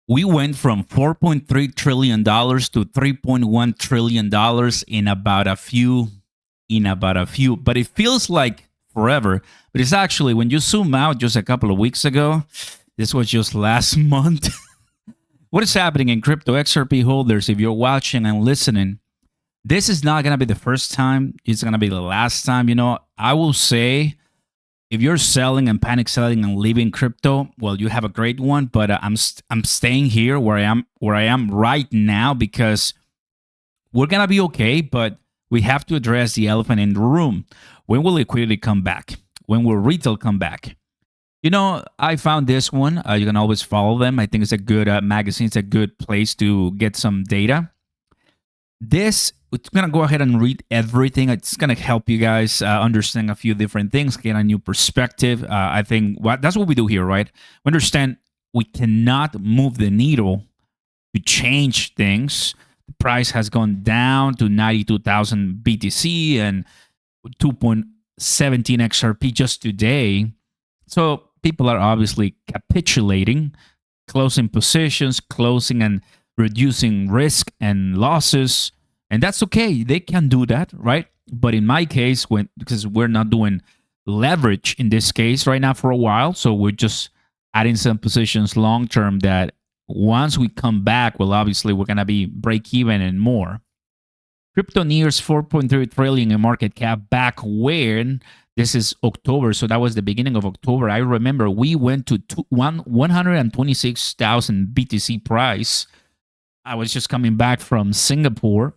We went from $4.3 trillion to $3.1 trillion in about a few, but it feels like forever. But it's actually, when you zoom out just a couple of weeks ago, this was just last month. What is happening in crypto XRP holders? If you're watching and listening, this is not going to be the first time. It's going to be the last time. I will say, if you're selling and panic selling and leaving crypto, well, you have a great one. But I'm staying here where I am right now because we're gonna be okay. But we have to address the elephant in the room. When will liquidity come back? When will retail come back? I found this one. You can always follow them. I think it's a good magazine. It's a good place to get some data. It's gonna go ahead and read everything. It's gonna help you guys understand a few different things, get a new perspective. I think that's what we do here, right? We understand we cannot move the needle to change things. The price has gone down to 92,000 BTC and 2.17 XRP just today. So people are obviously capitulating, closing positions, closing and reducing risk and losses. And that's okay. They can do that, right? But in my case, because we're not doing leverage in this case right now for a while, so we're just adding some positions long term that once we come back, well, obviously we're gonna be break even and more. Crypto nears 4.3 trillion in market cap back when this is October, so that was the beginning of October. I remember we went to 126,000 BTC price. I was just coming back from Singapore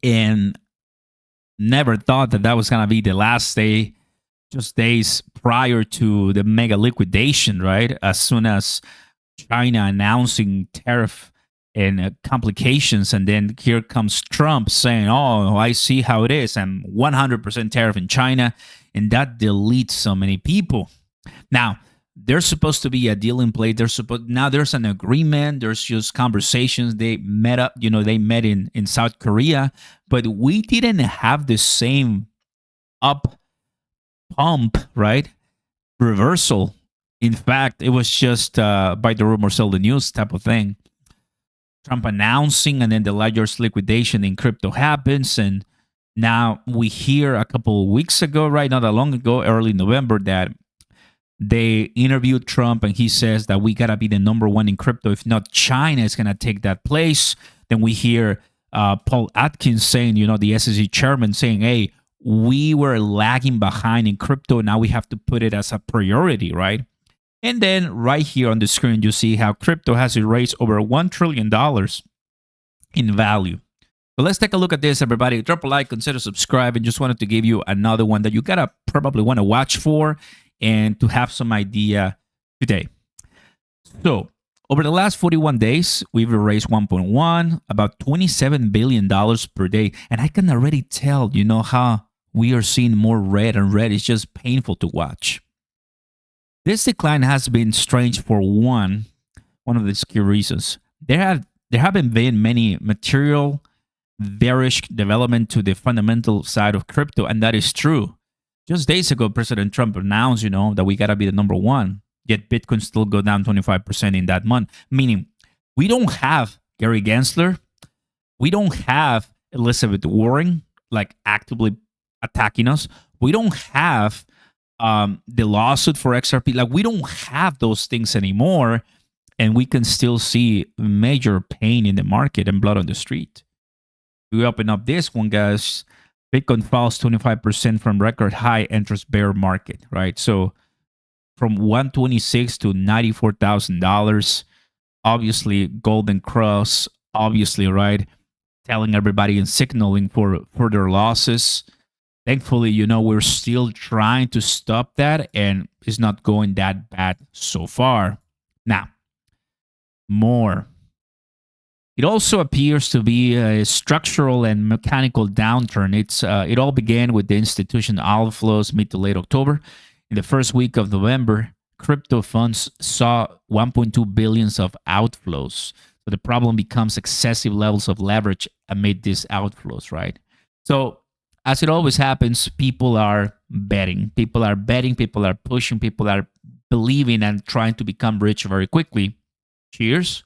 and never thought that was going to be the last day, just days prior to the mega liquidation, right? As soon as China announcing tariff and complications, and then here comes Trump saying, oh, I see how it is, and 100% tariff in China, and that deletes so many people. Now, there's supposed to be a deal in place. Now there's an agreement. There's just conversations. They met up. They met in South Korea, but we didn't have the same up pump, right? Reversal. In fact, it was just by the rumor, sell the news type of thing. Trump announcing, and then the largest liquidation in crypto happens, and now we hear a couple of weeks ago, right, not that long ago, early November, that they interviewed Trump, and he says that we gotta be the number one in crypto. If not, China is gonna take that place. Then we hear Paul Atkins saying, the SEC chairman saying, hey, we were lagging behind in crypto. Now we have to put it as a priority, right? And then right here on the screen, you see how crypto has erased over $1 trillion in value. So let's take a look at this, everybody. Drop a like, consider subscribing. Just wanted to give you another one that you gotta probably want to watch for and to have some idea today. So over the last 41 days, we've erased 1.1, about $27 billion per day. And I can already tell, how we are seeing more red, and red is just painful to watch. This decline has been strange for one of the key reasons. There haven't been many material bearish development to the fundamental side of crypto, and that is true. Just days ago, President Trump announced, that we gotta be the number one. Yet Bitcoin still go down 25% in that month. Meaning, we don't have Gary Gensler, we don't have Elizabeth Warren like actively attacking us. We don't have the lawsuit for XRP. Like, we don't have those things anymore, and we can still see major pain in the market and blood on the street. We open up this one, guys. Bitcoin falls 25% from record high interest bear market, right? So from 126 to $94,000. Obviously, Golden Cross, obviously, right? Telling everybody and signaling for further losses. Thankfully, we're still trying to stop that, and it's not going that bad so far. Now, more. It also appears to be a structural and mechanical downturn. It all began with the institutional outflows mid to late October. In the first week of November, crypto funds saw 1.2 billion of outflows. So the problem becomes excessive levels of leverage amid these outflows, right? So as it always happens, people are betting. People are betting, people are pushing, people are believing and trying to become rich very quickly. Cheers.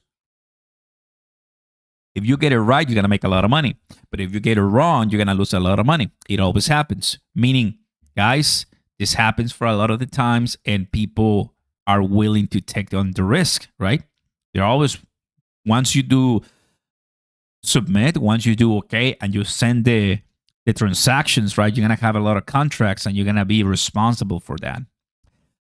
If you get it right, you're going to make a lot of money. But if you get it wrong, you're going to lose a lot of money. It always happens. Meaning, guys, this happens for a lot of the times, and people are willing to take on the risk, right? They're always, once you do submit, once you do okay, and you send the transactions, right, you're going to have a lot of contracts, and you're going to be responsible for that.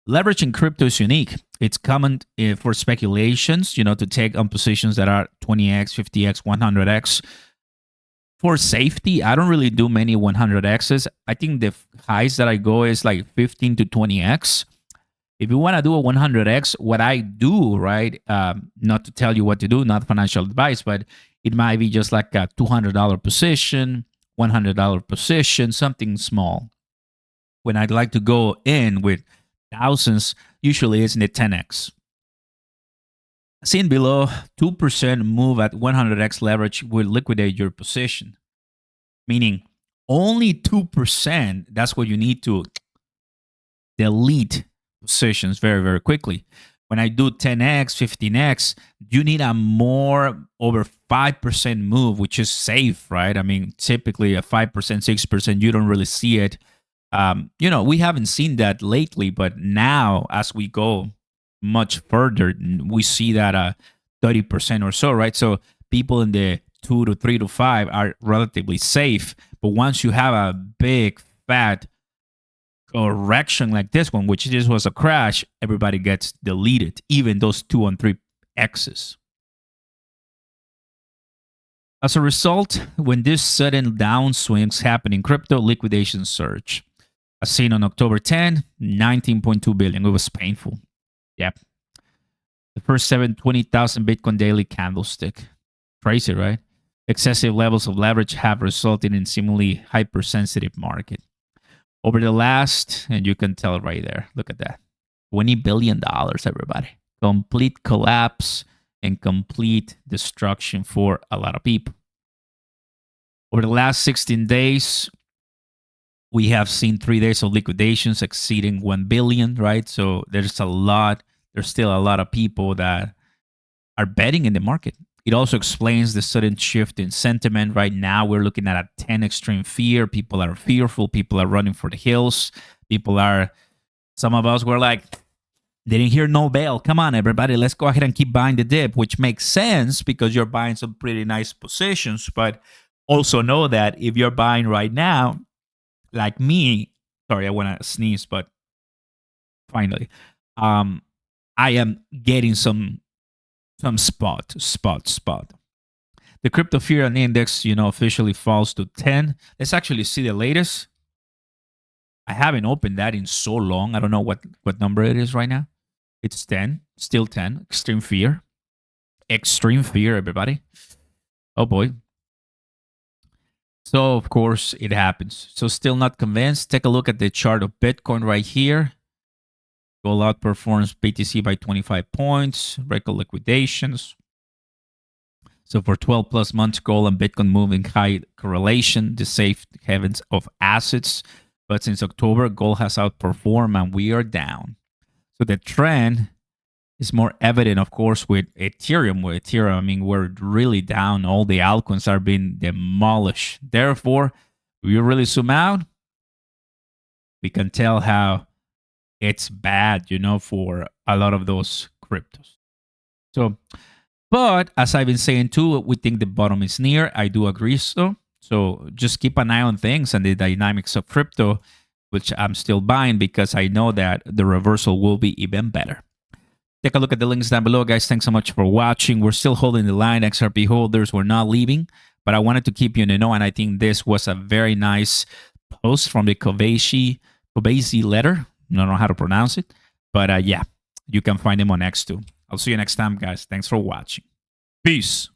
Leverage in crypto is unique. It's common for speculations, to take on positions that are 20x, 50x, 100x. For safety, I don't really do many 100x's. I think the highest that I go is like 15 to 20x. If you want to do a 100x, what I do, right, not to tell you what to do, not financial advice, but it might be just like a $200 position, $100 position, something small. When I'd like to go in with thousands, usually it's in the 10x. Seen below, 2% move at 100x leverage will liquidate your position. Meaning only 2%, that's what you need to delete positions very, very quickly. When I do 10x, 15x, you need a more over 5% move, which is safe, right? I mean, typically a 5%, 6%, you don't really see it. We haven't seen that lately, but now as we go much further, we see that 30% or so, right? So people in the 2 to 3 to 5 are relatively safe. But once you have a big, fat correction like this one, which this was a crash, everybody gets deleted, even those 2 and 3 X's. As a result, when this sudden downswings happen in crypto, liquidation surge. As seen on October 10, 19.2 billion. It was painful. Yep. The first 20,000 Bitcoin daily candlestick. Crazy, right? Excessive levels of leverage have resulted in seemingly hypersensitive market. Over the last, and you can tell right there, look at that. $20 billion, everybody. Complete collapse and complete destruction for a lot of people. Over the last 16 days, we have seen 3 days of liquidations exceeding 1 billion, right? So there's still a lot of people that are betting in the market. It also explains the sudden shift in sentiment. Right now, we're looking at a 10 extreme fear. People are fearful. People are running for the hills. Some of us were like, they didn't hear no bell. Come on, everybody, let's go ahead and keep buying the dip, which makes sense because you're buying some pretty nice positions. But also know that if you're buying right now, like me, sorry, I want to sneeze, but finally, I am getting some spot. The crypto fear and index, officially falls to 10. Let's actually see the latest. I haven't opened that in so long. I don't know what number it is right now. It's 10, still 10. Extreme fear, everybody. Oh boy. So, of course, it happens. So, still not convinced. Take a look at the chart of Bitcoin right here. Gold outperforms BTC by 25 points. Record liquidations. So, for 12 plus months, gold and Bitcoin move in high correlation, the safe havens of assets. But since October, gold has outperformed and we are down. So, the trend is more evident, of course, with Ethereum. I mean, we're really down. All the altcoins are being demolished. Therefore, if you really zoom out, we can tell how it's bad, for a lot of those cryptos. So, but as I've been saying too, we think the bottom is near. I do agree so. So just keep an eye on things and the dynamics of crypto, which I'm still buying because I know that the reversal will be even better. Take a look at the links down below, guys. Thanks so much for watching. We're still holding the line. XRP holders, we're not leaving, but I wanted to keep you in the know, and I think this was a very nice post from the Kobayashi letter. I don't know how to pronounce it, but yeah, you can find him on X2. I'll see you next time, guys. Thanks for watching. Peace.